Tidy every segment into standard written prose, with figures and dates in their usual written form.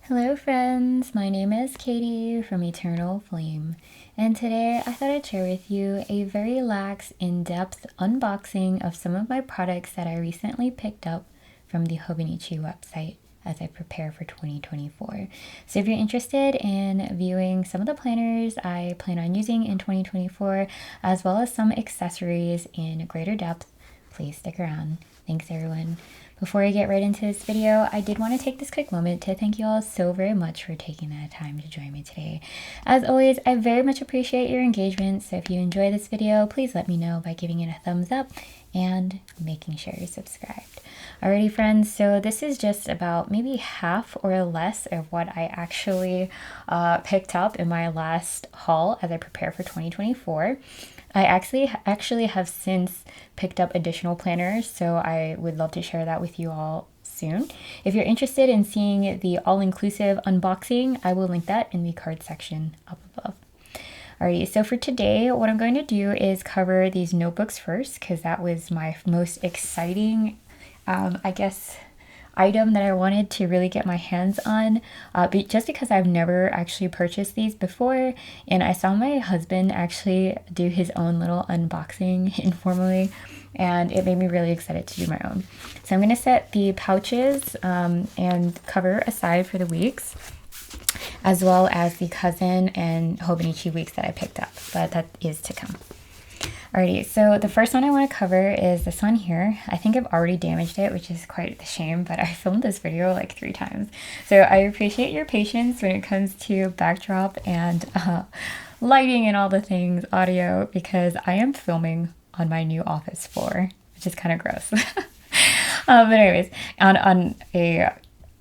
Hello friends, my name is Katie from Eternal Flame, and today I thought I'd share with you a very lax, in-depth unboxing of some of my products that I recently picked up from the Hobonichi website as I prepare for 2024. So if you're interested in viewing some of the planners I plan on using in 2024, as well as some accessories in greater depth, please stick around. Thanks everyone. Before I get right into this video, I did want to take this quick moment to thank you all so very much for taking the time to join me today. As always, I very much appreciate your engagement, so if you enjoy this video, please let me know by giving it a thumbs up and making sure you're subscribed. Alrighty friends, so this is just about maybe half or less of what I actually picked up in my last haul as I prepare for 2024. I actually have since picked up additional planners, so I would love to share that with you all soon. If you're interested in seeing the all-inclusive unboxing, I will link that in the card section up above. Alrighty, so for today, what I'm going to do is cover these notebooks first, because that was my most exciting, I guess, item that I wanted to really get my hands on, just because I've never actually purchased these before, and I saw my husband actually do his own little unboxing informally, and it made me really excited to do my own. So I'm going to set the pouches and cover aside for the weeks, as well as the cousin and Hobonichi weeks that I picked up, but that is to come. Alrighty, so the first one I want to cover is this one here. I think I've already damaged it, which is quite a shame, but I filmed this video like 3 times. So I appreciate your patience when it comes to backdrop and lighting and all the things, audio, because I am filming on my new office floor, which is kind of gross. But anyways, on a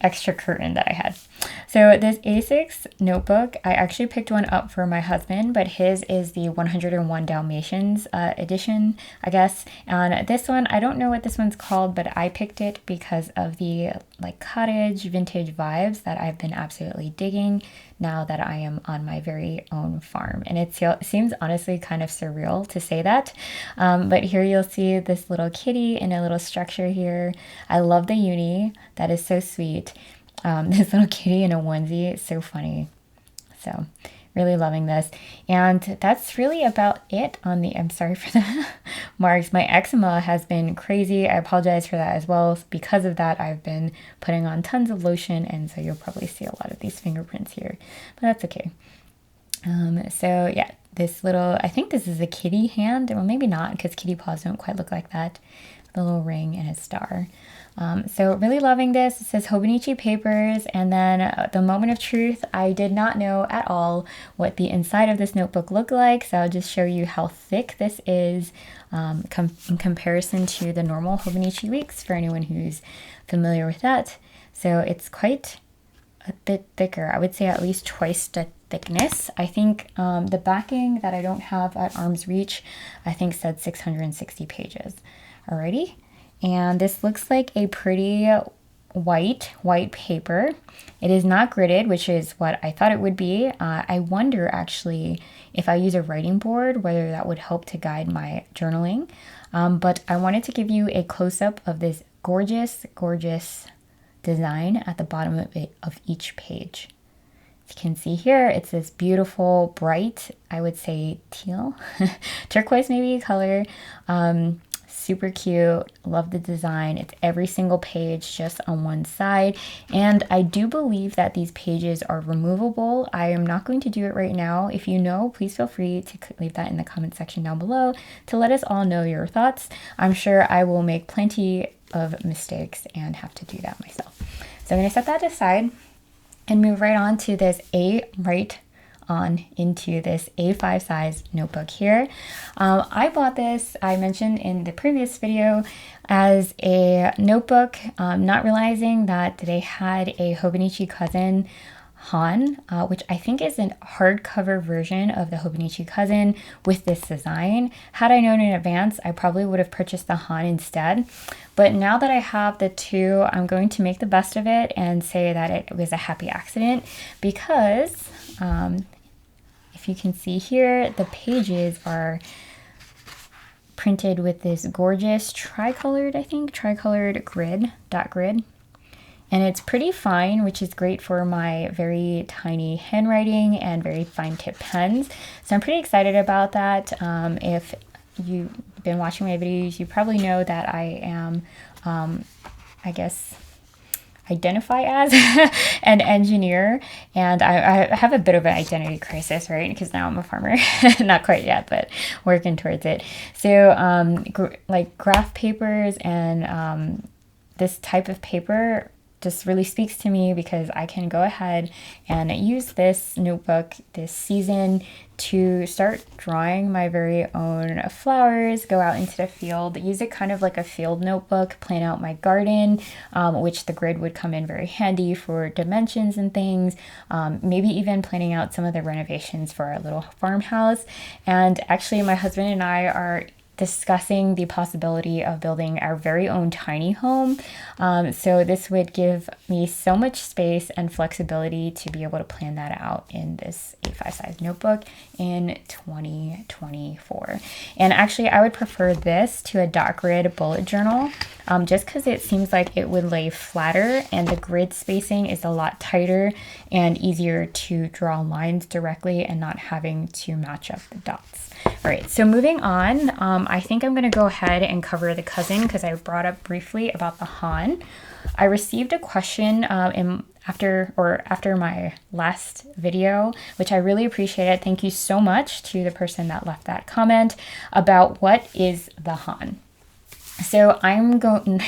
extra curtain that I had. So this A6 notebook, I actually picked one up for my husband, but his is the 101 Dalmatians edition, I guess. And this one, I don't know what this one's called, but I picked it because of the like cottage vintage vibes that I've been absolutely digging now that I am on my very own farm. And it seems honestly kind of surreal to say that. But here you'll see this little kitty in a little structure here. I love the uni. That is so sweet. This little kitty in a onesie, it's so funny. So really loving this. And that's really about it on the, I'm sorry for the marks. My eczema has been crazy. I apologize for that as well. Because of that, I've been putting on tons of lotion, and so you'll probably see a lot of these fingerprints here, but that's okay. So yeah, this little, I think this is a kitty hand. Well, maybe not, because kitty paws don't quite look like that. The little ring and a star. So really loving this. It says Hobonichi Papers, and then the moment of truth, I did not know at all what the inside of this notebook looked like, so I'll just show you how thick this is in comparison to the normal Hobonichi weeks for anyone who's familiar with that. So it's quite a bit thicker. I would say at least twice the thickness. I think the backing that I don't have at arm's reach, I think said 660 pages. Alrighty, and this looks like a pretty white paper. It is not gridded, which is what I thought it would be. I wonder actually if I use a writing board, whether that would help to guide my journaling. But I wanted to give you a close-up of this gorgeous design at the bottom of each page. As you can see here, it's this beautiful, bright, I would say teal, turquoise maybe color. Super cute. Love the design. It's every single page just on one side, and I do believe that these pages are removable. I am not going to do it right now. If you know, please feel free to leave that in the comment section down below to let us all know your thoughts. I'm sure I will make plenty of mistakes and have to do that myself. So I'm going to set that aside and move right on to this into this A5 size notebook here. I bought this, I mentioned in the previous video, as a notebook, not realizing that they had a Hobonichi cousin, Han, which I think is a hardcover version of the Hobonichi cousin with this design. Had I known in advance, I probably would have purchased the Han instead. But now that I have the two, I'm going to make the best of it and say that it was a happy accident, because if you can see here, the pages are printed with this gorgeous tricolored, I think, tricolored grid, dot grid. And it's pretty fine, which is great for my very tiny handwriting and very fine tip pens. So I'm pretty excited about that. If you've been watching my videos, you probably know that I am, I guess, identify as an engineer, and I have a bit of an identity crisis, right? Because now I'm a farmer. Not quite yet, but working towards it. So like graph papers and this type of paper just really speaks to me because I can go ahead and use this notebook this season to start drawing my very own flowers, go out into the field, use it kind of like a field notebook, plan out my garden, which the grid would come in very handy for dimensions and things, maybe even planning out some of the renovations for our little farmhouse. And actually my husband and I are discussing the possibility of building our very own tiny home. So this would give me so much space and flexibility to be able to plan that out in this A5 size notebook in 2024. And actually I would prefer this to a dot grid bullet journal, just because it seems like it would lay flatter and the grid spacing is a lot tighter and easier to draw lines directly and not having to match up the dots. All right, so moving on, I think I'm going to go ahead and cover the cousin because I brought up briefly about the Han. I received a question after my last video, which I really appreciated. Thank you so much to the person that left that comment about what is the Han. So I'm going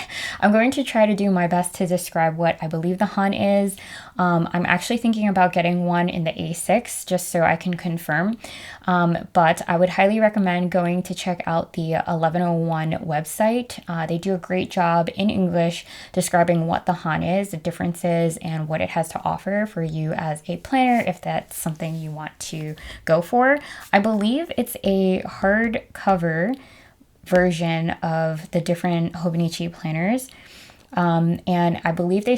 to try to do my best to describe what I believe the Han is. I'm actually thinking about getting one in the A6 just so I can confirm. But I would highly recommend going to check out the 1101 website. They do a great job in English describing what the Han is, the differences, and what it has to offer for you as a planner if that's something you want to go for. I believe it's a hardcover version of the different Hobonichi planners, and I believe they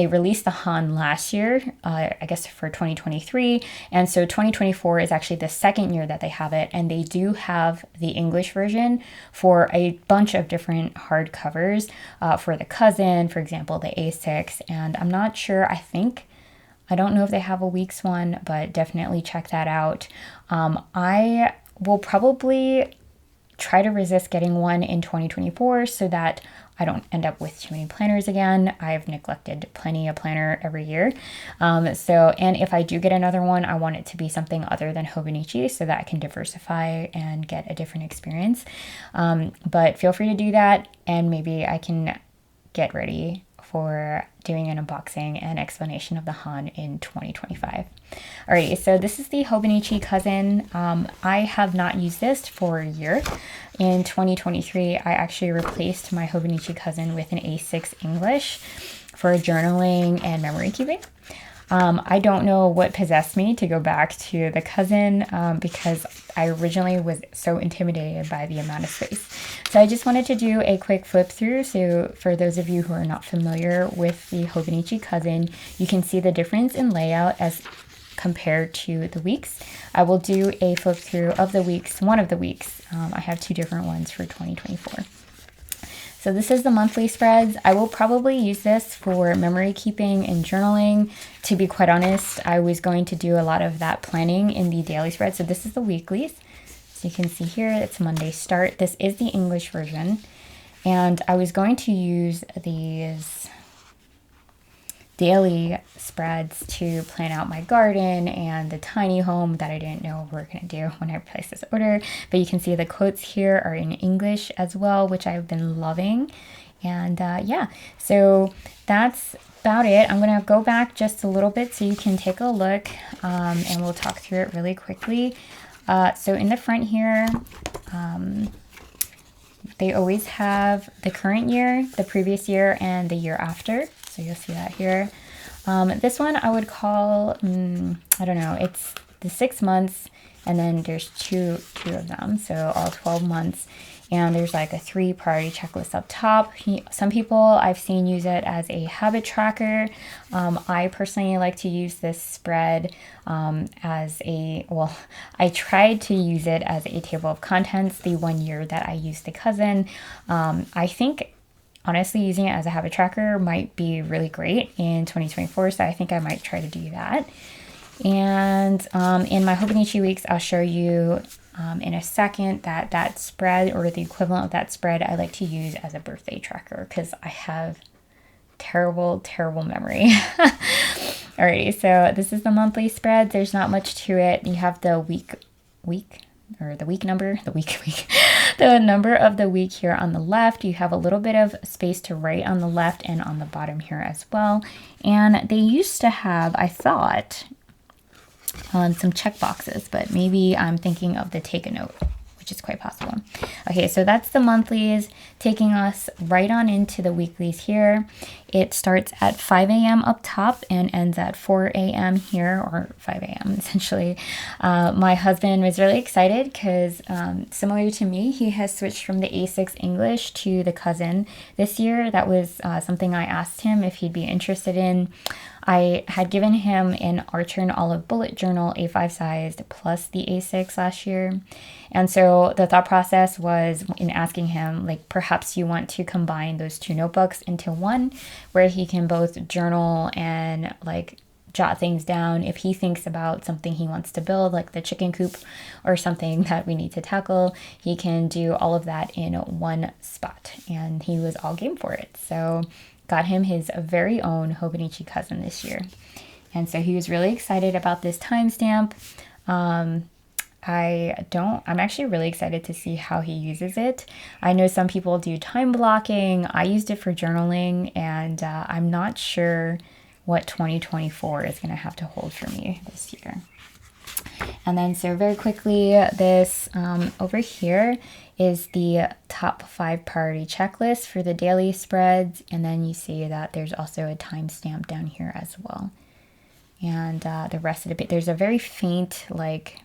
released the Han last year, I guess for 2023, and so 2024 is actually the second year that they have it, and they do have the English version for a bunch of different hardcovers, for the cousin, for example, the A6, and I'm not sure, I don't know if they have a week's one, but definitely check that out. I will probably try to resist getting one in 2024 so that I don't end up with too many planners again. I've neglected plenty of planner every year. And if I do get another one, I want it to be something other than Hobonichi so that I can diversify and get a different experience. But feel free to do that, and maybe I can get ready for doing an unboxing and explanation of the Han in 2025. Alrighty, so this is the Hobonichi cousin. I have not used this for a year. In 2023, I actually replaced my Hobonichi cousin with an A6 English for journaling and memory keeping. I don't know what possessed me to go back to the cousin because I originally was so intimidated by the amount of space. So I just wanted to do a quick flip through. So for those of you who are not familiar with the Hobonichi cousin, you can see the difference in layout as compared to the weeks. I will do a flip through of the weeks, one of the weeks. I have two different ones for 2024. So this is the monthly spreads. I will probably use this for memory keeping and journaling. To be quite honest, I was going to do a lot of that planning in the daily spread. So this is the weeklies. So you can see here, it's Monday start. This is the English version. And I was going to use these daily spreads to plan out my garden and the tiny home that I didn't know we were going to do when I placed this order. But you can see the quotes here are in English as well, which I've been loving. And yeah, so that's about it. I'm going to go back just a little bit so you can take a look, and we'll talk through it really quickly. So in the front here, they always have the current year, the previous year, and the year after. So you'll see that here. This one I would call, I don't know, it's the 6 months, and then there's two of them, so all 12 months. And there's like a 3 priority checklist up top. Some people I've seen use it as a habit tracker. I personally like to use this spread as I tried to use it as a table of contents the 1 year that I used the cousin. I think honestly, using it as a habit tracker might be really great in 2024. So I think I might try to do that. And in my Hobonichi weeks, I'll show you in a second that spread, or the equivalent of that spread, I like to use as a birthday tracker because I have terrible memory. Alrighty, so this is the monthly spread. There's not much to it. You have the week or the week number, the number of the week here on the left. You have a little bit of space to write on the left and on the bottom here as well. And they used to have, I thought, some check boxes, but maybe I'm thinking of the take a note, which is quite possible. Okay, so that's the monthlies, taking us right on into the weeklies here. It starts at 5 a.m. up top and ends at 4 a.m. here, or 5 a.m. essentially. My husband was really excited because similar to me, he has switched from the A6 English to the Cousin this year. That was something I asked him if he'd be interested in. I had given him an Archer and Olive bullet journal, A5 sized, plus the A6 last year. And so the thought process was in asking him, like, perhaps you want to combine those two notebooks into one, where he can both journal and like jot things down if he thinks about something he wants to build, like the chicken coop or something that we need to tackle. He can do all of that in one spot, and he was all game for it. So got him his very own Hobonichi Cousin this year. And so he was really excited about this timestamp. I'm actually really excited to see how he uses it. I know some people do time blocking. I used it for journaling, and I'm not sure what 2024 is going to have to hold for me this year. And then so very quickly, this over here is the top 5 priority checklist for the daily spreads. And then you see that there's also a timestamp down here as well. And the rest of the page, there's a very faint like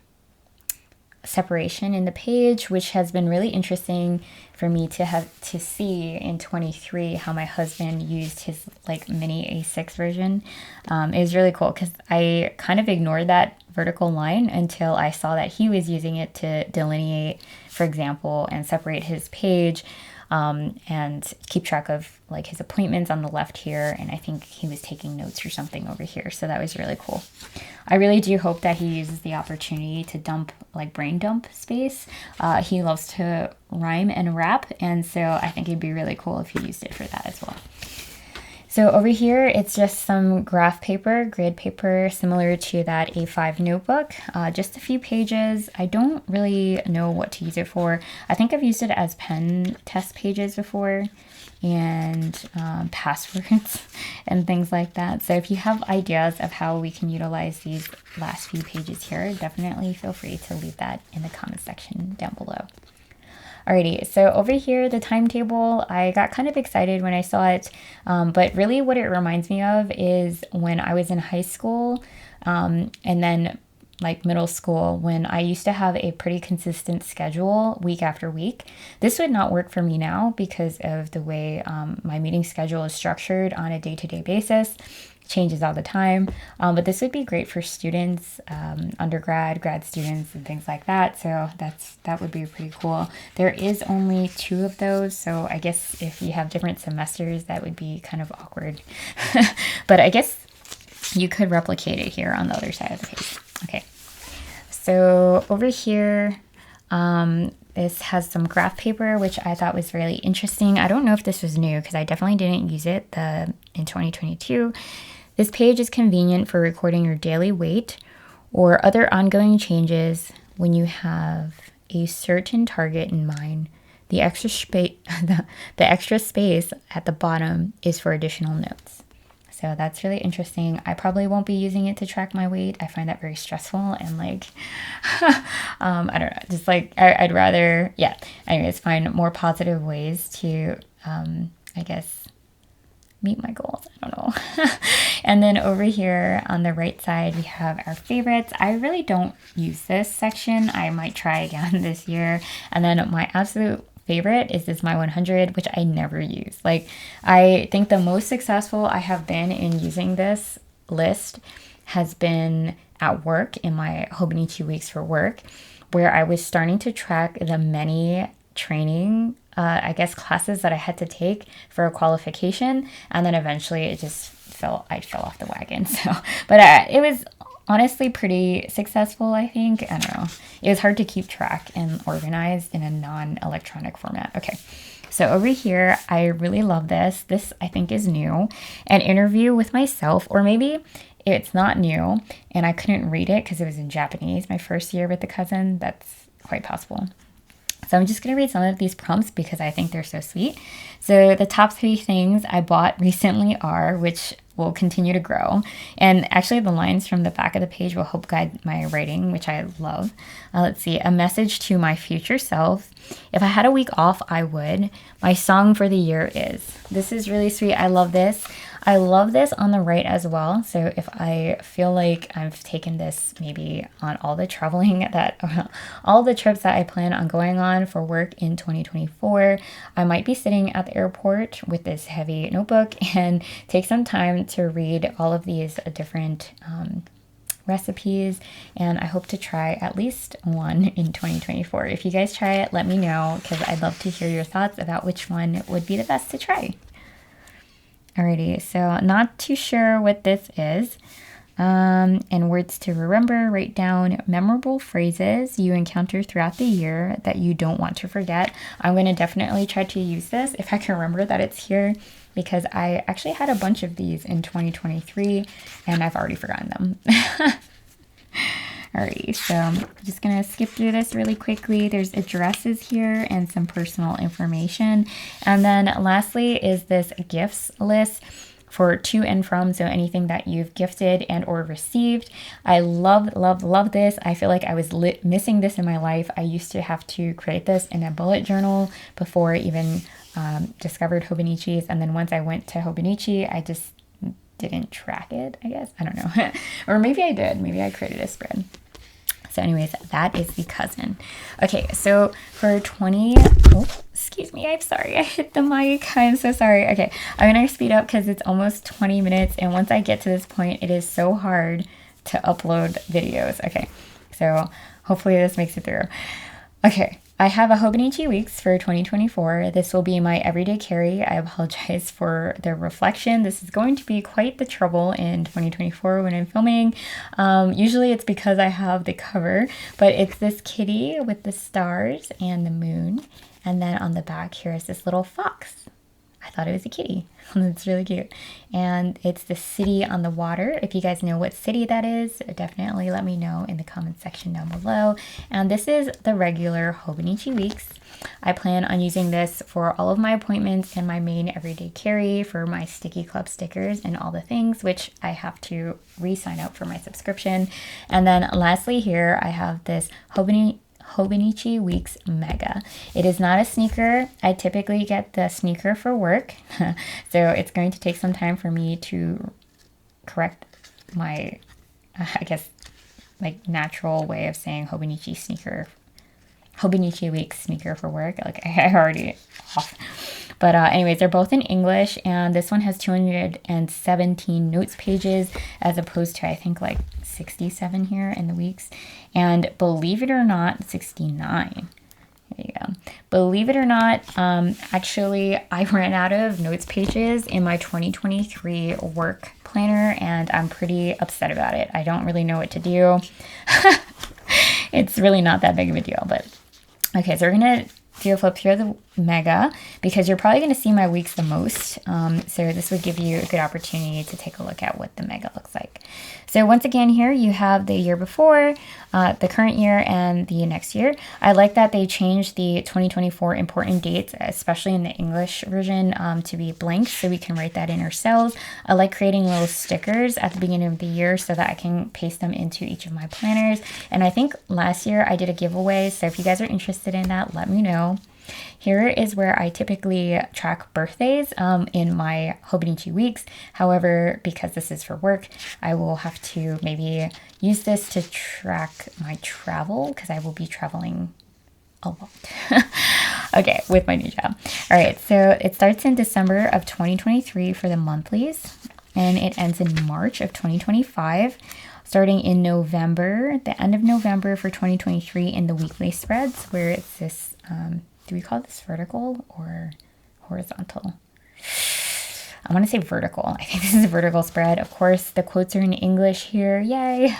separation in the page, which has been really interesting for me to have to see in 23 how my husband used his like mini A6 version. It was really cool because I kind of ignored that vertical line until I saw that he was using it to delineate, for example, and separate his page and keep track of like his appointments on the left here. And I think he was taking notes or something over here. So that was really cool. I really do hope that he uses the opportunity to dump, like brain dump space. He loves to rhyme and rap. And so I think it'd be really cool if he used it for that as well. So over here, it's just some graph paper, grid paper, similar to that A5 notebook. Just a few pages. I don't really know what to use it for. I think I've used it as pen test pages before, and passwords and things like that. So if you have ideas of how we can utilize these last few pages here, definitely feel free to leave that in the comment section down below. Alrighty, so over here, the timetable, I got kind of excited when I saw it, but really what it reminds me of is when I was in high school and then like middle school, when I used to have a pretty consistent schedule week after week. This would not work for me now because of the way my meeting schedule is structured on a day-to-day basis. Changes all the time, but this would be great for students, undergrad, grad students, and things like that. So that would be pretty cool. There is only 2 of those, so I guess if you have different semesters, that would be kind of awkward. But I guess you could replicate it here on the other side of the page. Okay, so over here, this has some graph paper, which I thought was really interesting. I don't know if this was new because I definitely didn't use it in 2022. This page is convenient for recording your daily weight or other ongoing changes when you have a certain target in mind. The extra space at the bottom is for additional notes. So that's really interesting. I probably won't be using it to track my weight. I find that very stressful and like, I don't know, just like I'd rather, yeah. Anyways, find more positive ways to, I guess, meet my goals. I don't know. And then over here on the right side, we have our favorites. I really don't use this section. I might try again this year. And then my absolute favorite is this My 100, which I never use. Like, I think the most successful I have been in using this list has been at work in my Hobonichi weeks for work, where I was starting to track the many training I guess, classes that I had to take for a qualification. And then eventually I fell off the wagon. So, but it was honestly pretty successful, I think. I don't know. It was hard to keep track and organized in a non-electronic format. Okay. So over here, I really love this. This I think is new. An interview with myself, or maybe it's not new and I couldn't read it because it was in Japanese my first year with the cousin. That's quite possible. So I'm just going to read some of these prompts because I think they're so sweet. So the top 3 things I bought recently are, which will continue to grow. And actually the lines from the back of the page will help guide my writing, which I love. Let's see. A message to my future self. If I had a week off, I would. My song for the year is. This is really sweet. I love this. I love this on the right as well. So if I feel like I've taken this maybe on all the traveling all the trips that I plan on going on for work in 2024, I might be sitting at the airport with this heavy notebook and take some time to read all of these different recipes, and I hope to try at least one in 2024. If you guys try it, let me know because I'd love to hear your thoughts about which one would be the best to try. Alrighty, so not too sure what this is. And words to remember, write down memorable phrases you encounter throughout the year that you don't want to forget. I'm going to definitely try to use this if I can remember that it's here, because I actually had a bunch of these in 2023 and I've already forgotten them. Alrighty, so I'm just going to skip through this really quickly. There's addresses here and some personal information. And then lastly is this gifts list for to and from, so anything that you've gifted and or received. I love, love, love this. I feel like I was missing this in my life. I used to have to create this in a bullet journal before I even discovered Hobonichis. And then once I went to Hobonichi, I just didn't track it, I guess. I don't know. Or maybe I did. Maybe I created a spread. So anyways, that is the cousin. Okay, so for excuse me, I'm sorry, I hit the mic. I'm so sorry. Okay, I'm gonna speed up because it's almost 20 minutes. And once I get to this point, it is so hard to upload videos. Okay, so hopefully this makes it through. Okay, I have a Hobonichi Weeks for 2024. This will be my everyday carry. I apologize for the reflection. This is going to be quite the trouble in 2024 when I'm filming. Usually it's because I have the cover, but it's this kitty with the stars and the moon. And then on the back here is this little fox. I thought it was a kitty. It's really cute. And it's the city on the water. If you guys know what city that is, definitely let me know in the comment section down below. And this is the regular Hobonichi Weeks. I plan on using this for all of my appointments and my main everyday carry for my Sticky Club stickers and all the things, which I have to re-sign up for my subscription. And then lastly here, I have this Hobonichi Weeks Mega. It is not a sneaker. I typically get the sneaker for work, so it's going to take some time for me to correct my, I guess, like natural way of saying Hobonichi Weeks sneaker for work. Like I already off. But anyways, they're both in English, and this one has 217 notes pages as opposed to, I think, like 67 here in the weeks. And believe it or not, 69. There you go. Believe it or not, actually, I ran out of notes pages in my 2023 work planner, and I'm pretty upset about it. I don't really know what to do. It's really not that big of a deal, but okay, so we're going to do a flip through the Mega because you're probably going to see my weeks the most. So this would give you a good opportunity to take a look at what the Mega looks like. So once again, here you have the year before, the current year, and the next year. I like that they changed the 2024 important dates, especially in the English version, to be blank so we can write that in ourselves. I like creating little stickers at the beginning of the year so that I can paste them into each of my planners. And I think last year I did a giveaway, so if you guys are interested in that, let me know. Here is where I typically track birthdays in my Hobonichi Weeks. However, because this is for work, I will have to maybe use this to track my travel because I will be traveling a lot. Okay, with my new job. All right, so it starts in December of 2023 for the monthlies, and it ends in March of 2025. Starting in November, the end of November for 2023 in the weekly spreads, where it's this do we call this vertical or horizontal? I want to say vertical. I think this is a vertical spread. Of course, the quotes are in English here. Yay.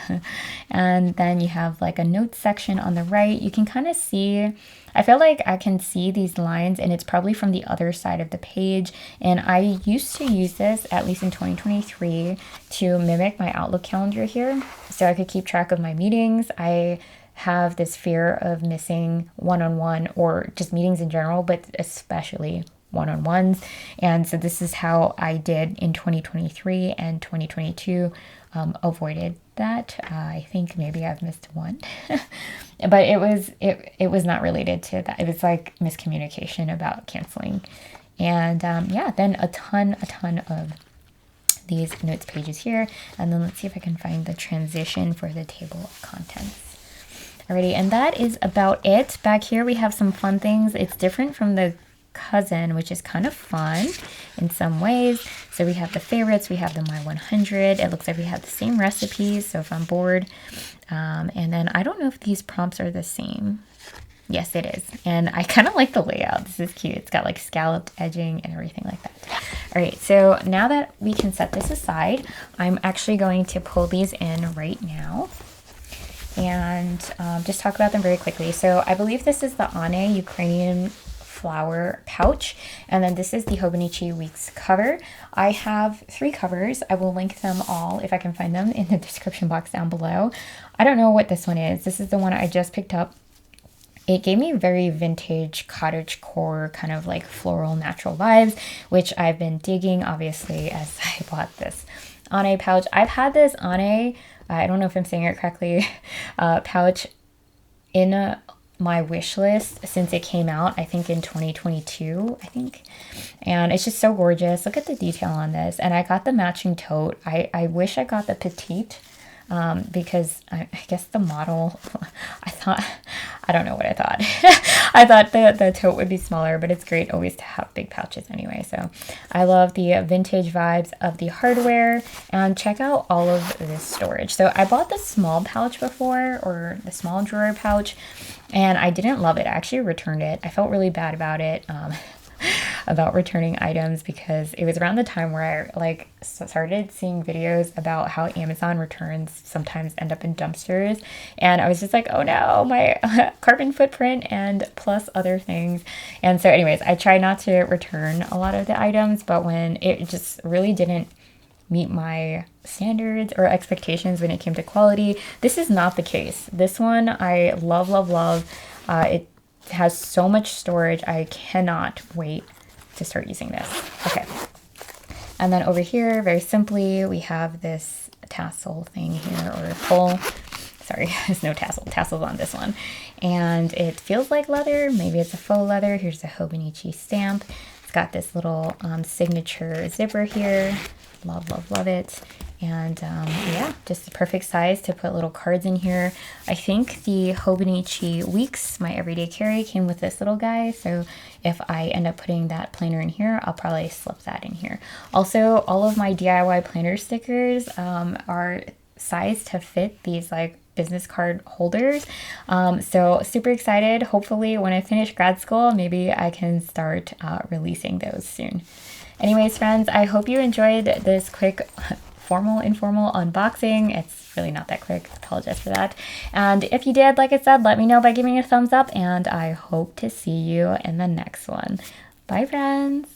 And then you have like a notes section on the right. You can kind of see, I feel like I can see these lines, and it's probably from the other side of the page. And I used to use this, at least in 2023, to mimic my Outlook calendar here, so I could keep track of my meetings. I have this fear of missing one-on-one or just meetings in general, but especially one-on-ones. And so this is how I did in 2023 and 2022, avoided that. I think maybe I've missed one, but it was not related to that. It was like miscommunication about canceling. And yeah, then a ton of these notes pages here. And then let's see if I can find the transition for the table of contents. Alrighty, and that is about it. Back here we have some fun things. It's different from the cousin, which is kind of fun in some ways. So we have the favorites, we have the My 100. It looks like we have the same recipes, so if I'm bored. And then I don't know if these prompts are the same. Yes, it is. And I kind of like the layout. This is cute. It's got like scalloped edging and everything like that. All right, so now that we can set this aside, I'm actually going to pull these in right now and just talk about them very quickly. So I believe this is the Ane Ukrainian flower pouch, and then this is the Hobonichi Weeks cover. I have 3 covers. I will link them all if I can find them in the description box down below. I don't know what this one is. This is the one I just picked up. It gave me very vintage cottagecore kind of like floral natural vibes, which I've been digging obviously as I bought this Ane pouch. I've had this Ane, I don't know if I'm saying it correctly, pouch in my wish list since it came out, I think in 2022, I think. And it's just so gorgeous. Look at the detail on this. And I got the matching tote. I wish I got the petite because I guess the model, I don't know what I thought. I thought the tote would be smaller, but it's great always to have big pouches anyway. So I love the vintage vibes of the hardware, and check out all of this storage. So I bought the small pouch before, or the small drawer pouch, and I didn't love it. I actually returned it. I felt really bad about it. About returning items, because it was around the time where I like started seeing videos about how Amazon returns sometimes end up in dumpsters, and I was just like, oh no, my carbon footprint and plus other things. And so anyways, I tried not to return a lot of the items, but when it just really didn't meet my standards or expectations when it came to quality, this is not the case. This one I love. It has so much storage. I cannot wait to start using this. Okay. And then over here, very simply, we have this tassel thing here, or pull. Sorry, there's no tassels on this one. And it feels like leather. Maybe it's a faux leather. Here's the Hobonichi stamp. It's got this little signature zipper here. Love it. And yeah, just the perfect size to put little cards in here. I think the Hobonichi Weeks, my everyday carry, came with this little guy. So if I end up putting that planner in here, I'll probably slip that in here. Also, all of my DIY planner stickers are sized to fit these like business card holders. So super excited. Hopefully when I finish grad school, maybe I can start releasing those soon. Anyways, friends, I hope you enjoyed this quick informal unboxing. It's really not that quick. Apologize for that. And if you did, like I said, let me know by giving a thumbs up, and I hope to see you in the next one. Bye, friends.